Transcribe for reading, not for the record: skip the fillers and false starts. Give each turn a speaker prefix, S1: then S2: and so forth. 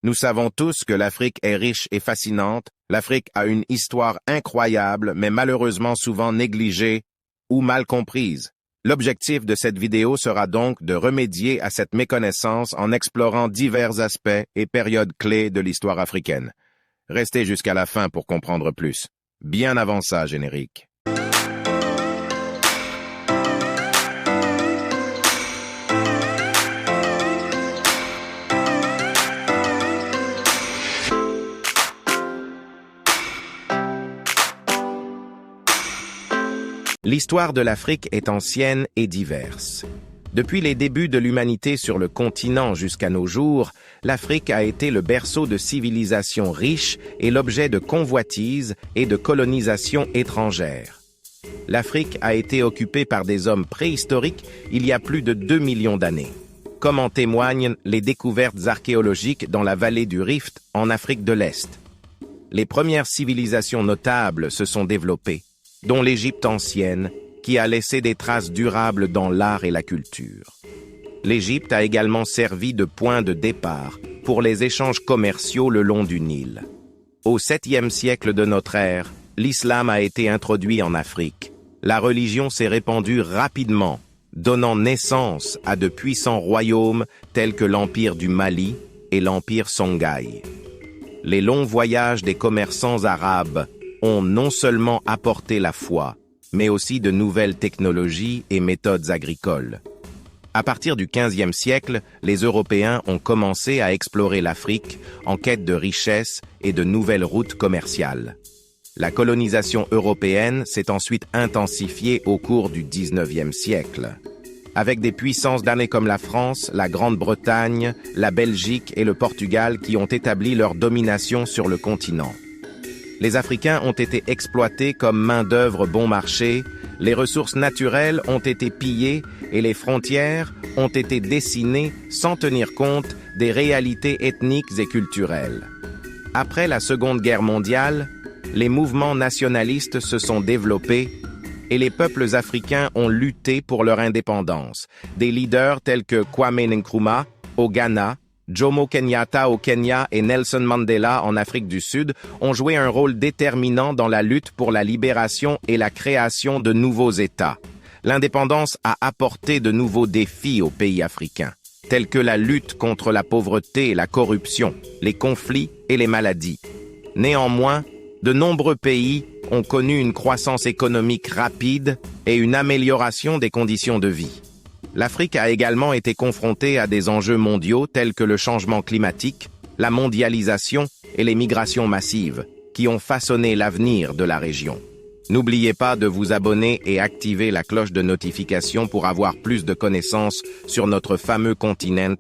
S1: Nous savons tous que l'Afrique est riche et fascinante. L'Afrique a une histoire incroyable, mais malheureusement souvent négligée ou mal comprise. L'objectif de cette vidéo sera donc de remédier à cette méconnaissance en explorant divers aspects et périodes clés de l'histoire africaine. Restez jusqu'à la fin pour comprendre plus. Bien avant ça, générique. L'histoire de l'Afrique est ancienne et diverse. Depuis les débuts de l'humanité sur le continent jusqu'à nos jours, l'Afrique a été le berceau de civilisations riches et l'objet de convoitises et de colonisations étrangères. L'Afrique a été occupée par des hommes préhistoriques il y a plus de 2 millions d'années, comme en témoignent les découvertes archéologiques dans la vallée du Rift en Afrique de l'Est. Les premières civilisations notables se sont développées, dont l'Égypte ancienne, qui a laissé des traces durables dans l'art et la culture. L'Égypte a également servi de point de départ pour les échanges commerciaux le long du Nil. Au 7e siècle de notre ère, l'islam a été introduit en Afrique. La religion s'est répandue rapidement, donnant naissance à de puissants royaumes tels que l'Empire du Mali et l'Empire Songhai. Les longs voyages des commerçants arabes ont non seulement apporté la foi, mais aussi de nouvelles technologies et méthodes agricoles. À partir du XVe siècle, les Européens ont commencé à explorer l'Afrique en quête de richesses et de nouvelles routes commerciales. La colonisation européenne s'est ensuite intensifiée au cours du XIXe siècle, avec des puissances damnées comme la France, la Grande-Bretagne, la Belgique et le Portugal qui ont établi leur domination sur le continent. Les Africains ont été exploités comme main-d'œuvre bon marché, les ressources naturelles ont été pillées et les frontières ont été dessinées sans tenir compte des réalités ethniques et culturelles. Après la Seconde Guerre mondiale, les mouvements nationalistes se sont développés et les peuples africains ont lutté pour leur indépendance. Des leaders tels que Kwame Nkrumah au Ghana, Jomo Kenyatta au Kenya et Nelson Mandela en Afrique du Sud ont joué un rôle déterminant dans la lutte pour la libération et la création de nouveaux États. L'indépendance a apporté de nouveaux défis aux pays africains, tels que la lutte contre la pauvreté et la corruption, les conflits et les maladies. Néanmoins, de nombreux pays ont connu une croissance économique rapide et une amélioration des conditions de vie. L'Afrique a également été confrontée à des enjeux mondiaux tels que le changement climatique, la mondialisation et les migrations massives, qui ont façonné l'avenir de la région. N'oubliez pas de vous abonner et activer la cloche de notification pour avoir plus de connaissances sur notre fameux continent